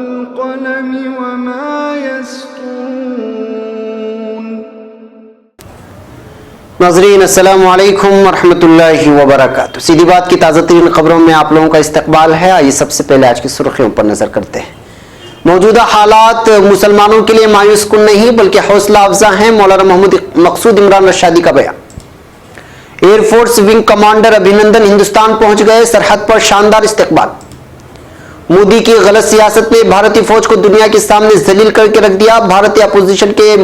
वल्क़लमि वमा यस्तूरून। नाज़रीन अस्सलामु अलैकुम वरहमतुल्लाहि वबरकातुहू। सीधी बात की ताज़ा तरीन खबरों में आप लोगों का इस्तकबाल है। आइए सबसे पहले आज की सुर्खियों पर नजर करते हैं। मौजूदा हालात मुसलमानों के लिए मायूस कुन नहीं बल्कि हौसला अफजा हैं, मौलाना मोहम्मद मकसूद इमरान रशादी का बयान। एयरफोर्स विंग कमांडर अभिनंदन हिंदुस्तान पहुंच गए, सरहद पर शानदार इस्तकबाल। मोदी की गलत सियासत ने भारतीय फौज को दुनिया के सामने जलील करके रख दिया, भारतीय अपोजिशन के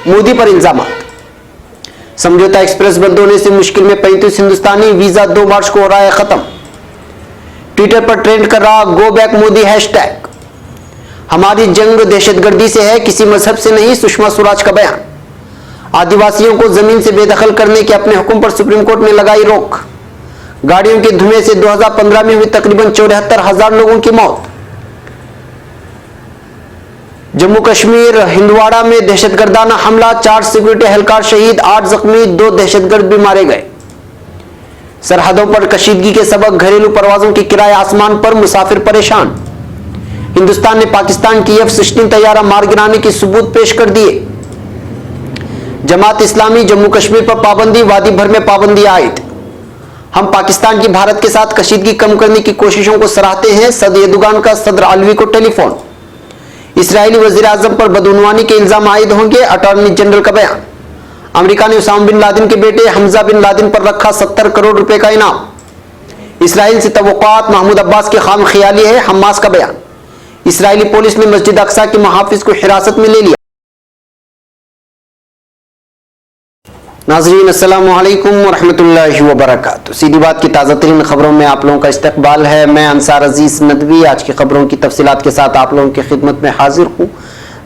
मोदी पर इल्जाम। समझौता एक्सप्रेस बंद होने से मुश्किल में 35 हिंदुस्तानी, वीजा 2 मार्च को हो रहा है खत्म। ट्विटर पर ट्रेंड कर रहा गो बैक मोदी हैशटैग। हमारी जंग दहशतगर्दी से है, किसी मजहब से नहीं, सुषमा स्वराज का बयान। आदिवासियों को जमीन से बेदखल करने के अपने हुक्म पर सुप्रीम कोर्ट ने लगाई रोक। गाड़ियों के धुएं से 2015 में हुई तकरीबन 74,000 लोगों की मौत। जम्मू कश्मीर हिंदवाड़ा में दहशतगर्दाना हमला, 4 सिक्योरिटी एहलकार शहीद, 8 जख्मी, 2 दहशतगर्द भी मारे गए। सरहदों पर कशीदगी के सबब घरेलू परवाजों की किराए आसमान पर, मुसाफिर परेशान। हिंदुस्तान ने पाकिस्तान की F-16 तैयारा मार गिराने के सबूत पेश कर दिए। जमात इस्लामी जम्मू कश्मीर पर पाबंदी, वादी भर में पाबंदी आयद। हम पाकिस्तान की भारत के साथ कशीदगी कम करने की कोशिशों को सराहते हैं, सदर एर्दोगान का सदर अलवी को टेलीफोन। इसराइली वजीर आजम पर बदउनवानी के इल्जाम आयद होंगे, अटॉर्नी जनरल का बयान। अमेरिका ने उसामा बिन लादेन के बेटे हमजा बिन लादेन पर रखा 70 करोड़ रुपए का इनाम। इसराइल से तवक्कुआत महमूद अब्बास की खाम ख्याली है, हमास का बयान। इसराइली पुलिस ने मस्जिद अक्सा के मुहाफिज को हिरासत में ले लिया। नाज़रीन अस्सलामु अलैकुम वरहमतुल्लाहि वबरकातुहू। सीधी बात की ताज़ा तरीन खबरों में आप लोगों का इस्तकबाल है। मैं अंसार अजीज नदवी आज की खबरों की तफसीलात के साथ आप लोगों की खिदमत में हाजिर हूँ।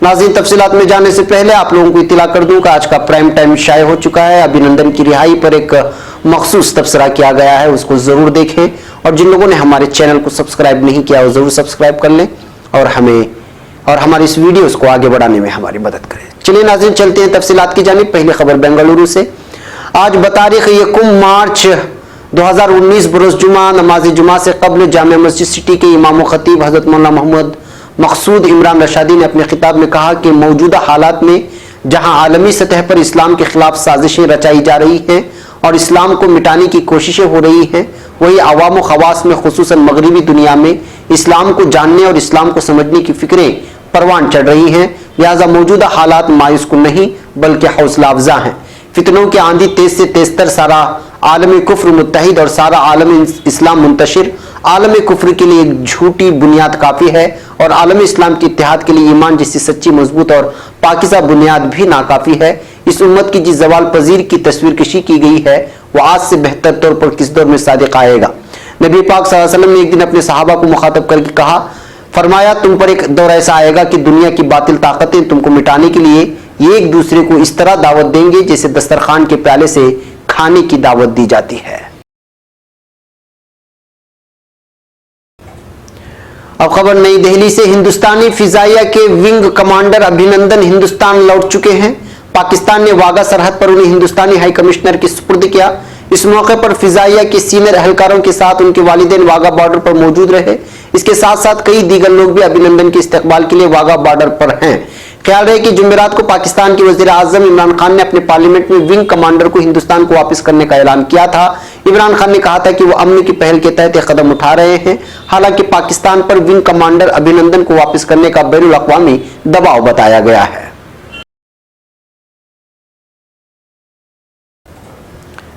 नाज़रीन, तफसीलात में जाने से पहले आप लोगों को इत्तला कर दूं कि आज का प्राइम टाइम शाये हो चुका है। अभिनंदन की रिहाई पर एक मखसूस तबसरा किया गया है, उसको जरूर देखें। और जिन लोगों ने हमारे चैनल को सब्सक्राइब नहीं किया वो जरूर सब्सक्राइब कर लें और हमारी इस वीडियोस को आगे बढ़ाने में हमारी मदद करें। चलिए नाज़रीन, चलते हैं तफसीलात की जानिब। पहली खबर बेंगलुरु से। आज बतारीख 1 मार्च 2019 बरोज़ जुमा, नमाज जुमा से कबल जामिया मस्जिद सिटी के इमाम व खतीब हज़रत मौलाना मोहम्मद मकसूद इमरान रशादी ने अपने खिताब में कहा कि मौजूदा हालात में जहां आलमी सतह पर इस्लाम के खिलाफ साजिशें रचाई जा रही हैं और इस्लाम को मिटाने की कोशिशें हो रही हैं, वही अवाम व खवास में खुसूसन मगरबी दुनिया में इस्लाम को जानने और इस्लाम को समझने की फिक्रें परवान चढ़ रही हैं। लिहाजा मौजूदा हालात मायूस कुन नहीं बल्कि हौसला अफजा हैं। फितनों की आंधी तेज से तेजतर, सारा आलमी कुफ्र मुत्तहिद और सारा आलम इस्लाम मुंतशिर। आलमी कुफ्र के लिए एक झूठी बुनियाद काफ़ी है और आलमी इस्लाम के इत्तेहाद के लिए ईमान जैसी सच्ची, मजबूत और पाकिज़ा बुनियाद भी नाकाफ़ी है। इस उम्मत की जिस जवाल पजीर की तस्वीर कशी की गई है वह आज से बेहतर तौर पर किस दौर में सादिक आएगा। नबी पाक सल्लल्लाहु अलैहि वसल्लम ने एक दिन अपने सहाबा को मुखातब करके कहा, फरमाया, तुम पर एक दौर ऐसा आएगा कि दुनिया की बातिल ताकतें तुमको मिटाने के लिए ये एक दूसरे को इस तरह दावत देंगे जैसे दस्तरखान के प्याले से खाने की दावत दी जाती है। अब खबर नई दिल्ली से। हिंदुस्तानी फिजाइया के विंग कमांडर अभिनंदन हिंदुस्तान लौट चुके हैं। पाकिस्तान ने वाघा सरहद पर उन्हें हिंदुस्तानी हाई कमिश्नर के सुपुर्द किया। इस मौके पर फिजाइया के सीनियर एहलकारों के साथ उनके वालिदैन वाघा बॉर्डर पर मौजूद रहे। इसके साथ साथ कई दीगर लोग भी अभिनंदन के इस्तकबाल के लिए वाघा बॉर्डर पर हैं। ख्याल रहे कि जुमेरात को पाकिस्तान के वजीर आजम इमरान खान ने अपने पार्लियामेंट में विंग कमांडर को हिंदुस्तान को वापस करने का ऐलान किया था। इमरान खान ने कहा था कि वो अमन की पहल के तहत कदम उठा रहे हैं। हालांकि पाकिस्तान पर विंग कमांडर अभिनंदन को वापस करने का बैनुल अक़वामी दबाव बताया गया है।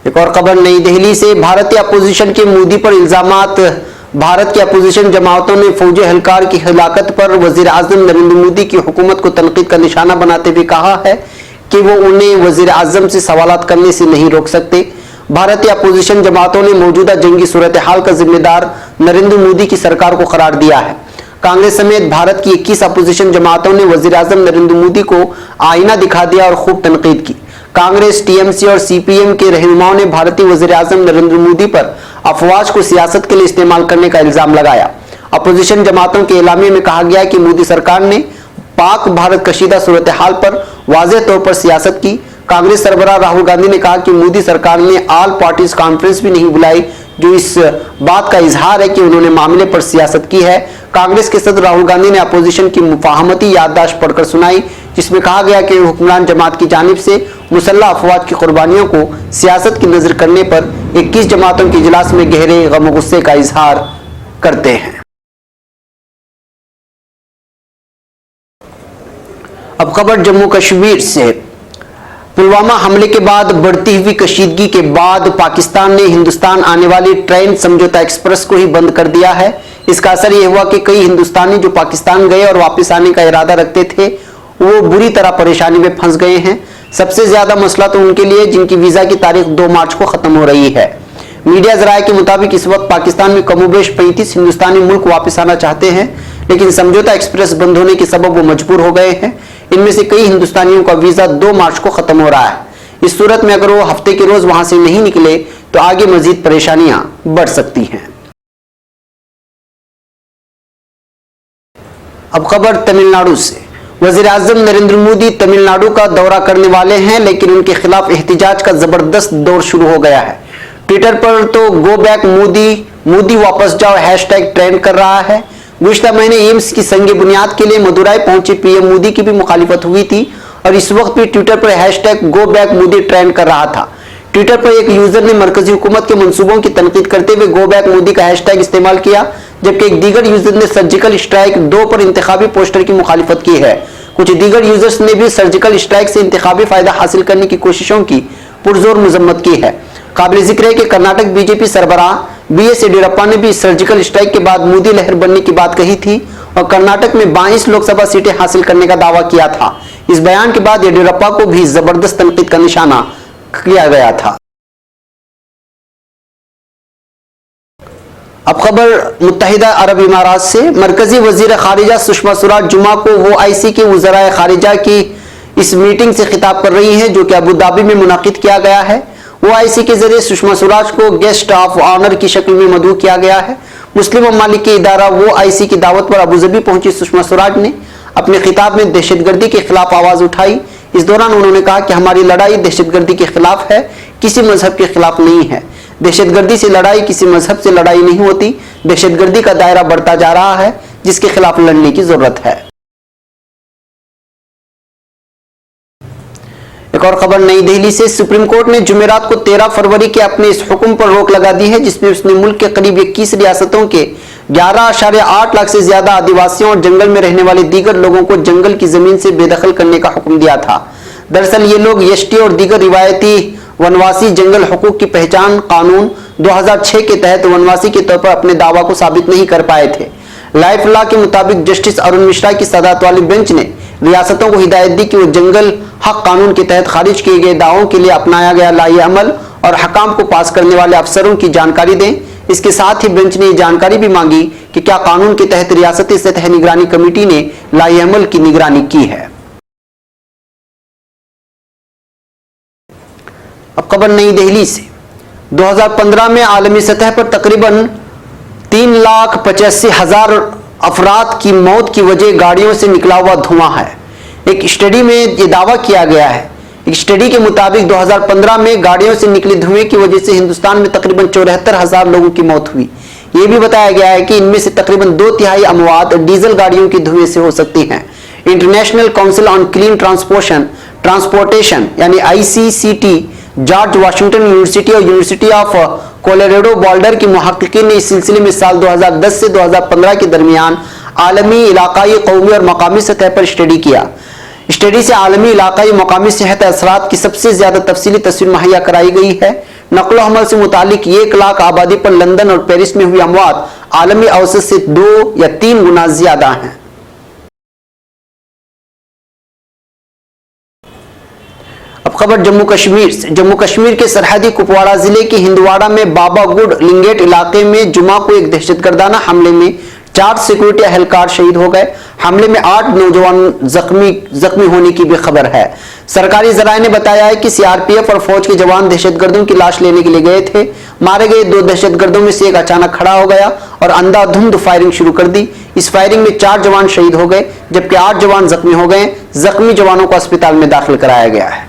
एक और खबर नई दिल्ली से। भारतीय अपोजिशन के मोदी पर इल्जामात। भारत की अपोजिशन जमातों ने फौजी एहलकार की हिलाकत पर वजीर आजम नरेंद्र मोदी की हुकूमत को तनकीद का निशाना बनाते हुए कहा है कि वो उन्हें वजीर आजम से सवालात करने से नहीं रोक सकते। भारतीय अपोजिशन जमातों ने मौजूदा जंगी सूरत हाल का जिम्मेदार नरेंद्र मोदी की सरकार को करार दिया है। कांग्रेस समेत भारत की 21 अपोजिशन जमातों ने वजीर आजम नरेंद्र मोदी को आईना दिखा दिया और खूब तनकीद की। कांग्रेस, टीएमसी और सीपीएम के रहनुमाओं ने भारतीय वजीर आजम नरेंद्र मोदी पर अफवाज को सियासत के लिए इस्तेमाल करने का इल्जाम लगाया। अपोजिशन जमातों के एलामिये में कहा गया कि मोदी सरकार ने पाक भारत कशीदा सूरत हाल पर वाज़ेह तौर पर सियासत की। कांग्रेस सरबराह राहुल गांधी ने कहा कि मोदी सरकार ने ऑल पार्टीज कॉन्फ्रेंस भी नहीं बुलाई जो इस बात का इजहार है कि उन्होंने मामले पर सियासत की है। कांग्रेस के सदर राहुल गांधी ने अपोजिशन की मुफाहमती याददाश्त पढ़कर सुनाई, जिसमें कहा गया कि हुक्मरान जमात की जानिब से मुसल्लह अफवाज की कुर्बानियों को सियासत की नजर करने पर 21 जमातों के इजलास में गहरे गम गुस्से का इजहार करते हैं। अब खबर जम्मू कश्मीर से। पुलवामा हमले के बाद बढ़ती हुई कशीदगी के बाद पाकिस्तान ने हिंदुस्तान आने वाली ट्रेन समझौता एक्सप्रेस को ही बंद कर दिया है। इसका असर यह हुआ कि कई हिंदुस्तानी जो पाकिस्तान गए और वापस आने का इरादा रखते थे वो बुरी तरह परेशानी में फंस गए हैं। सबसे ज्यादा मसला तो उनके लिए जिनकी वीजा की तारीख 2 मार्च को खत्म हो रही है। मीडिया जराये के मुताबिक इस वक्त पाकिस्तान में कमोबेश 35 हिंदुस्तानी मुल्क वापस आना चाहते हैं, लेकिन समझौता एक्सप्रेस बंद होने के सबब वो मजबूर हो गए हैं। इनमें से कई हिंदुस्तानियों का वीजा 2 मार्च को खत्म हो रहा है। इस सूरत में अगर वो हफ्ते के रोज वहां से नहीं निकले तो आगे मजीद परेशानियां बढ़ सकती हैं। अब खबर तमिलनाडु से। वजीर आजम नरेंद्र मोदी तमिलनाडु का दौरा करने वाले हैं, लेकिन उनके खिलाफ एहतिजाज का जबरदस्त दौर शुरू हो गया है। ट्विटर पर तो गो बैक मोदी, मोदी वापस जाओ हैशटैग ट्रेंड कर रहा है। गुज़िश्ता महीने एम्स की संगे बुनियाद के लिए मदुराई पहुंचे पीएम मोदी की भी मुखालिफत हुई थी और इस वक्त भी ट्विटर पर hashtag go back Modi trend कर रहा था। ट्विटर पर एक यूजर ने मरकजी हुकूमत के मंसूबों की तनकीद करते हुए गो बैक मोदी का हैशटैग इस्तेमाल किया, जबकि एक दीगर यूजर ने सर्जिकल स्ट्राइक 2 पर इंतखाबी पोस्टर की मुखालिफत की है। कुछ दीगर यूजर्स ने भी सर्जिकल स्ट्राइक से इंतखाबी फायदा हासिल करने की कोशिशों की पुरजोर मजम्मत की है। काबिल जिक्र है कि कर्नाटक बीजेपी सरबराह बीएस येडियुरप्पा ने भी सर्जिकल स्ट्राइक के बाद मोदी लहर बनने की बात कही थी और कर्नाटक में 22 लोकसभा सीटें हासिल करने का दावा किया था। इस बयान के बाद येडियुरप्पा को भी जबरदस्त तनकीद का निशाना किया गया था। अब खबर मुत्तहिदा अरब इमारात से। मरकजी वजीर खारिजा सुषमा स्वराज जुमा को OIC के वज़राए खारिजा की इस मीटिंग से खिताब कर रही हैं, जो कि अबू धाबी में मुनाकिद किया गया है। OIC के जरिए सुषमा स्वराज को गेस्ट ऑफ ऑनर की शक्ल में मदऊ किया गया है। मुस्लिम ममालिक के इदारा OIC की दावत पर अबूधाबी पहुंची सुषमा स्वराज ने अपने खिताब में दहशतगर्दी के खिलाफ आवाज उठाई। इस दौरान उन्होंने कहा कि हमारी लड़ाई दहशतगर्दी के खिलाफ है, किसी मजहब के खिलाफ नहीं है। दहशतगर्दी से लड़ाई किसी मजहब से लड़ाई नहीं होती। दहशतगर्दी का दायरा बढ़ता जा रहा है, जिसके खिलाफ लड़ने की जरूरत है। एक और खबर नई दिल्ली से। सुप्रीम कोर्ट ने जुमेरात को 13 फरवरी के अपने इस हुक्म पर रोक लगा दी है, जिसमें उसने मुल्क के करीब 21 रियासतों के 11.8 लाख से ज्यादा आदिवासियों और जंगल में रहने वाले दीगर लोगों को जंगल की जमीन से बेदखल करने का हुक्म दिया था। दरअसल ये लोग एसटी और दीगर रिवायती वनवासी जंगल हुकूक की पहचान कानून 2006 के तहत वनवासी के तौर पर अपने दावा को साबित नहीं कर पाए थे। लाइफ लॉ के मुताबिक जस्टिस अरुण मिश्रा की सदात वाली बेंच ने रियासतों को हिदायत दी कि वो जंगल हक कानून के तहत खारिज किए गए दावों के लिए अपनाया गया लाही अमल और हकाम को पास करने वाले अफसरों की जानकारी दें। इसके साथ ही बेंच ने ये जानकारी भी मांगी कि क्या कानून के तहत रियासती सतह निगरानी कमेटी ने लाही अमल की निगरानी की है। अब खबर नई दिल्ली से। 2015 में आलमी सतह पर तकरीबन 3,85,000 अफराद की मौत की वजह गाड़ियों से निकला हुआ धुआं है। एक स्टडी में यह दावा किया गया है। एक स्टडी के मुताबिक 2015 में गाड़ियों से निकले धुएं की वजह से हिंदुस्तान में तकरीबन 74,000 लोगों की मौत हुई। यह भी बताया गया है कि इनमें से तकरीबन 2/3 अमवात डीजल गाड़ियों के धुएं से हो सकती हैं। International council on clean transportation यानी ICCT जॉर्ज वाशिंगटन यूनिवर्सिटी और यूनिवर्सिटी ऑफ कोलोराडो बॉल्डर के मुहक्किकीन ने इस सिलसिले में साल 2010 से 2015 के दरमियान आलमी, इलाकाई, कौमी और मकामी सतह पर स्टडी किया। स्टडी से आलमी, इलाकाई, मकामी सेहत असरात की सबसे ज्यादा तफसीली तस्वीर मुहैया कराई गई है। नकलो हमल से मुतालिक 1 लाख आबादी पर लंदन और पेरिस में हुई अमवात आलमी औसत से 2 या 3 गुना ज्यादा हैं। अब खबर जम्मू कश्मीर से। जम्मू कश्मीर के सरहदी कुपवाड़ा जिले के हिंदवाड़ा में बाबा गुड लिंगेट इलाके में जुमा को एक दहशतगर्दाना हमले में 4 सिक्योरिटी एहलकार शहीद हो गए। हमले में 8 नौजवान जख्मी होने की भी खबर है। सरकारी जराये ने बताया है कि CRPF और फौज के जवान दहशतगर्दों की लाश लेने के लिए गए थे। मारे गए 2 दहशतगर्दों में से एक अचानक खड़ा हो गया और अंधाधुंध फायरिंग शुरू कर दी। इस फायरिंग में 4 जवान शहीद हो गए, जबकि 8 जवान जख्मी हो गए। जख्मी जवानों को अस्पताल में दाखिल कराया गया है।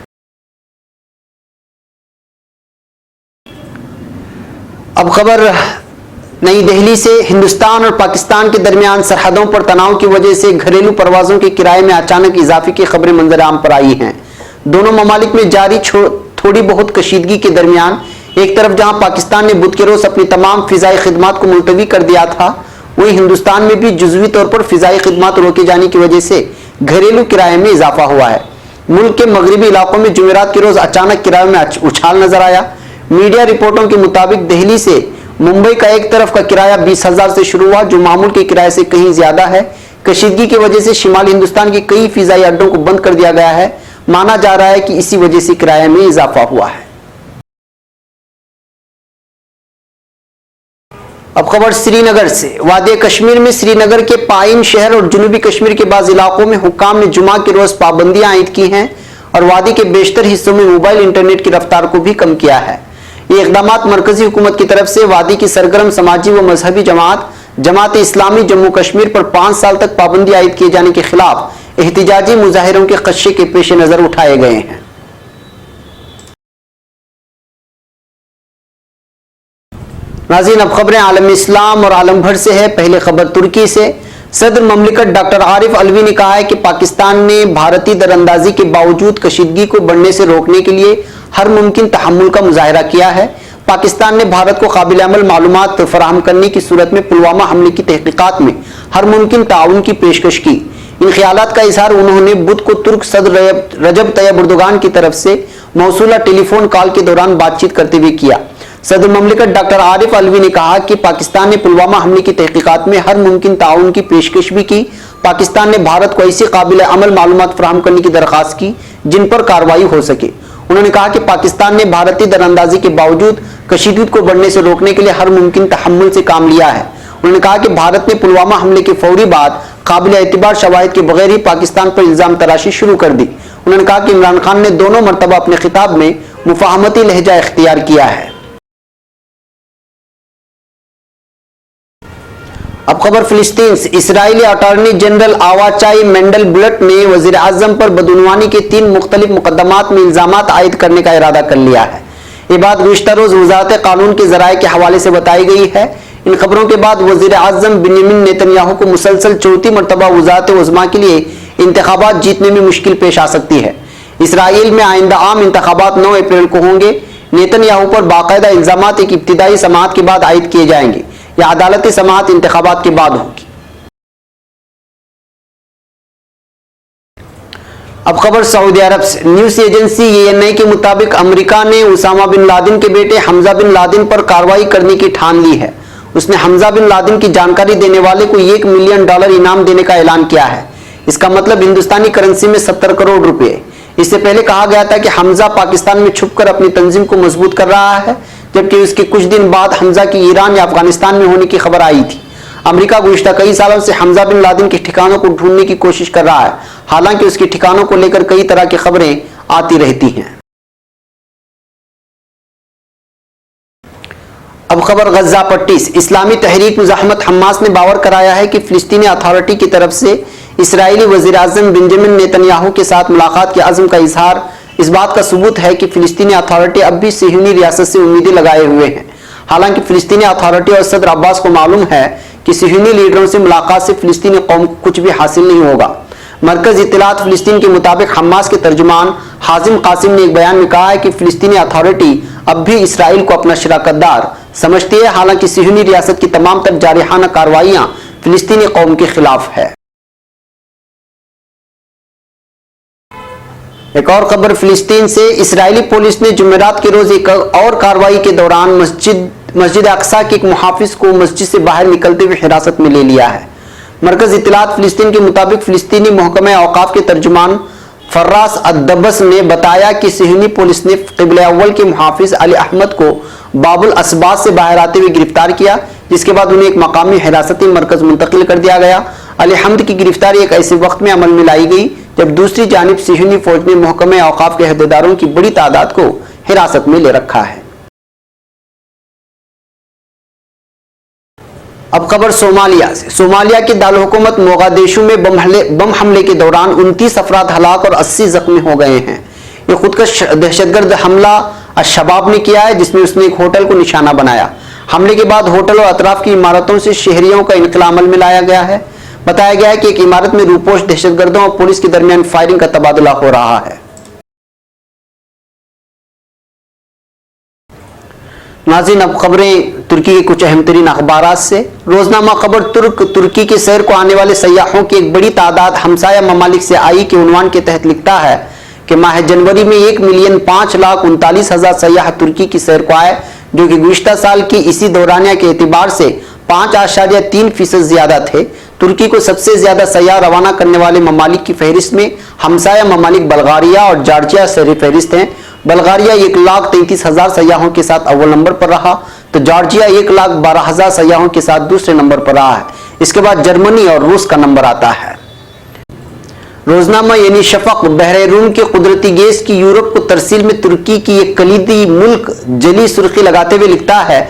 अब खबर नई दिल्ली से। हिंदुस्तान और पाकिस्तान के दरमियान सरहदों पर तनाव की वजह से घरेलू परवाजों के किराए में अचानक इजाफे की खबरें मंजर-आम पर आई हैं। दोनों ममालिक में जारी थोड़ी बहुत कशीदगी के दरमियान एक तरफ जहां पाकिस्तान ने बुध के रोज अपनी तमाम फिजाई खिदमात को मुलतवी कर दिया था, वहीं हिंदुस्तान में भी जुज़वी तौर पर फिजाई खिदमात रोके जाने की वजह से घरेलू किराए में इजाफा हुआ है। मुल्क के मगरबी इलाकों में जुमेरात के रोज अचानक किराए में उछाल नजर आया। मीडिया रिपोर्टों के मुताबिक दिल्ली से मुंबई का एक तरफ का किराया 20,000 से शुरू हुआ, जो मामूल के किराए से कहीं ज्यादा है। कशीदगी की वजह से शिमाली हिंदुस्तान के कई फिजाई अड्डों को बंद कर दिया गया है। माना जा रहा है कि इसी वजह से किराए में इजाफा हुआ है। अब खबर श्रीनगर से। वादी कश्मीर में श्रीनगर के पाइन शहर और जनूबी कश्मीर के बाज़ इलाकों में हुक्काम ने जुमा के रोज पाबंदियां आयद की हैं और वादी के बेशतर हिस्सों में मोबाइल इंटरनेट की रफ्तार को भी कम किया है। ये इकदामात मरकजी हुकूमत की तरफ से वादी की सरगर्म समाजी व मजहबी जमात इस्लामी जम्मू कश्मीर पर 5 साल तक पाबंदी आयद किए जाने के खिलाफ एहतिजाजी मुजाहिरों के खदशे के पेश नजर उठाए गए हैं। नाज़रीन, अब खबरें आलम इस्लाम और आलम भर से है। पहले खबर तुर्की से। सदर ममलिकत डॉक्टर आरिफ अलवी ने कहा है कि पाकिस्तान ने भारतीय दरअंदाजी के बावजूद कशीदगी को बढ़ने से रोकने के लिए हर मुमकिन तहम्मुल का मुजाहिरा किया है। पाकिस्तान ने भारत को काबिल अमल मालूमात फराहम करने की सूरत में पुलवामा हमले की तहकीकात में हर मुमकिन ताउन की पेशकश की। इन ख्यालात का इजहार उन्होंने बुध को तुर्क सदर रजब तैयब एर्दोगान की तरफ से मौसूला टेलीफोन कॉल के दौरान बातचीत करते हुए किया। सदर ममलिकत डॉक्टर आरिफ अलवी ने कहा कि पाकिस्तान ने पुलवामा हमले की तहकीकात में हर मुमकिन ताउन की पेशकश भी की। पाकिस्तान ने भारत को ऐसी काबिल अमल मालूमात फराहम करने की दरख्वास्त की जिन पर कार्रवाई हो सके। उन्होंने कहा कि पाकिस्तान ने भारतीय दरअंदाजी के बावजूद कशीदगी को बढ़ने से रोकने के लिए हर मुमकिन तहम्मुल से काम लिया है। उन्होंने कहा कि भारत ने पुलवामा हमले के फौरी बाद काबिल एतबार शवाहिद के बगैर ही पाकिस्तान पर इल्जाम तराशी शुरू कर दी। उन्होंने कहा कि इमरान खान ने दोनों मरतबा अपने खिताब में मुफाहमती लहजा इख्तियार किया है। अब खबर फिलिस्तीन से। इसराइली attorney general Avichai Mandelblit ने वजीर आजम पर बदउनवानी के 3 मुख्तलिफ मुकदमात में इल्जामात आयद करने का इरादा कर लिया है। ये बात गुज़िश्ता रोज वज़ारत कानून के ज़राए के हवाले से बताई गई है। इन खबरों के बाद वजीर आजम बेंजामिन नेतन्याहू को मुसलसल चौथी मरतबा वज़ारत उज़्मा के लिए इंतखाबात जीतने में मुश्किल पेश आ सकती है। इसराइल में आइंदा आम इंतखाबात 9 अप्रैल को होंगे। नेतन्याहू पर बाकायदा इल्जामात एक इब्तिदाई समाअत के बाद आयद किए जाएंगे या अदालती समाअत इंतखाबात के बाद होगी। अब खबर सऊदी अरब से। न्यूज एजेंसी ANI के मुताबिक अमेरिका ने उसामा बिन लादेन के बेटे हमजा बिन लादेन पर कार्रवाई करने की ठान ली है। उसने हमजा बिन लादेन की जानकारी देने वाले को $1 मिलियन इनाम देने का ऐलान किया है। इसका मतलब हिंदुस्तानी करेंसी में 70 करोड़ रुपए। इससे पहले कहा गया था कि हमजा पाकिस्तान में छुपकर अपनी तंजीम को मजबूत कर रहा है, जबकि उसके कुछ दिन बाद हमजा की ईरान या अफगानिस्तान में होने की खबर आई थी। अमेरिका गुज़िश्ता कई सालों से हमजा बिन लादेन के ठिकानों को ढूंढने की कोशिश कर रहा है, हालांकि उसके ठिकानों को लेकर कई तरह की खबरें आती रहती हैं। अब खबर गजा पट्टी से। इस्लामी तहरीक मुज़ाहमत हमास ने बावर कराया है कि फिलिस्तीनी अथॉरिटी की तरफ से इसराइली वज़ीर आज़म बेंजामिन नेतन्याहू के साथ मुलाकात के अज़्म का इजहार इस बात का सबूत है कि फिलिस्तीनी अथॉरिटी अब भी सिहनी रियासत से उम्मीदें लगाए हुए हैं। हालांकि फिलिस्तीनी अथॉरिटी और सदर अब्बास को मालूम है कि सिहनी लीडरों से मुलाकात से फिलिस्तीनी कौम को कुछ भी हासिल नहीं होगा। मरकज इत्तलात फिलिस्तीन के मुताबिक हमास के तर्जुमान हाजिम कासिम ने एक बयान में कहा है कि फिलिस्तीनी अथॉरिटी अब भी इसराइल को अपना शराकतदार समझती है, हालांकि सिहनी रियासत की तमाम तर जारिहाना कार्रवाइयां फिलिस्तीनी कौम के खिलाफ है। एक और खबर फिलिस्तीन से। इस्राएली पुलिस ने जुमेरात के रोज एक और कार्रवाई के दौरान मस्जिद अक्सा के एक मुहाफिज को मस्जिद से बाहर निकलते हुए हिरासत में ले लिया है। मरकज इत्तलात फिलिस्तीन के मुताबिक फिलिस्तीनी महकमा औकाफ के तर्जुमान फर्रास अद्दबस ने बताया कि सिहनी पुलिस ने क़िबला अव्वल के मुहाफिज अली अहमद को बाबुल असबात से बाहर आते हुए गिरफ्तार किया, जिसके बाद उन्हें एक मकामी हिरासती मरकज मुंतकिल कर दिया गया। अली अहमद की गिरफ्तारी एक ऐसे वक्त में अमल में लाई गई जब दूसरी जानिब सिहनी फौज ने महकमा औकाफ के अहदेदारों की बड़ी तादाद को हिरासत में ले रखा है। अब खबर सोमालिया से। सोमालिया के दारुल-हुकूमत मोगादिशु में बम हमले के दौरान 29 अफराद हलाक और 80 जख्मी हो गए हैं। ये खुदकश दहशतगर्द हमला अश-शबाब ने किया है, जिसमें उसने एक होटल को निशाना बनाया। हमले के बाद होटल और अतराफ की इमारतों से शहरियों का इनकला अमल में लाया गया है। बताया गया है कि एक इमारत में रूपोश दहशतगर्दों और पुलिस के दरमियान फायरिंग का तबादला हो रहा है। नाज़रीन, अब खबरें तुर्की के कुछ अहम तरीन अखबारात से। रोजनामा खबर तुर्की के शहर को आने वाले सयाहों की एक बड़ी तादाद हमसाया ममालिक से आई के उन्वान के तहत लिखता है कि माह जनवरी में 1,05,39,000 सयाह तुर्की की शहर को आए, जो कि गुज़िश्ता साल की इसी दौरानिया के एतबार से 5.3% ज्यादा थे। तुर्की को सबसे ज्यादा सयाह रवाना करने वाले ममालिक की फहरिस्त में हमसाया ममालिक बल्गारिया और जॉर्जिया सर फहरिस्त हैं। बल्गारिया 1,33,000 सयाहों के साथ अव्वल नंबर पर रहा, तो जॉर्जिया 1,12,000 सयाहों के साथ दूसरे नंबर पर रहा है। इसके बाद जर्मनी और रूस का नंबर आता है। रोजनामा यानी शफक बहरे रूम के कुदरती गैस की यूरोप को तरसील में तुर्की की एक कलीदी मुल्क जली सुर्खी लगाते हुए लिखता है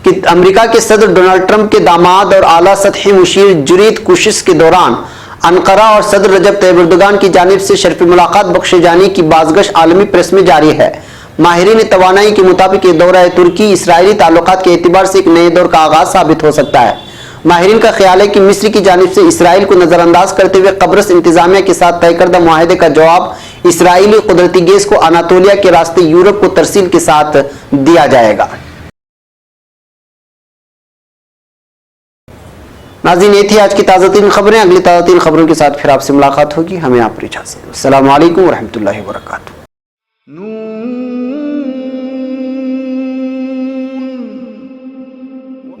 कि अमेरिका के सदर डोनाल्ड ट्रंप के दामाद और आला सतही मुशीर जुरीद कुशिश के दौरान अनकरा और सदर रजब तैयब एर्दोगान की जानिब से शर्फ मुलाकात बख्शे जाने की बाज़गश आलमी प्रेस में जारी है। माहिरीन तवानाई के मुताबिक ये दौरा तुर्की इसराइली ताल्लुकात के एतबार से एक नए दौर का आगाज साबित हो सकता है। माहिरीन का ख्याल है कि मिस्र की जानिब से इसराइल को नजरअंदाज करते हुए कब्रस इंतजामिया के साथ तय करदा मुआहदे का जवाब इसराइली कुदरती गैस को अनातोलिया के रास्ते यूरोप को तरसील के साथ दिया जाएगा। नाज़रीन, ये थी आज की ताज़ा तीन खबरें। अगली ताज़ा तीन खबरों के साथ फिर आपसे मुलाकात होगी। हमें आप पर इजाज़त। अस्सलामु अलैकुम वरहमतुल्लाहि वबरकातुहू।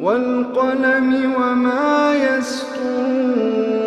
वल क़लम वमा यस्तूरून।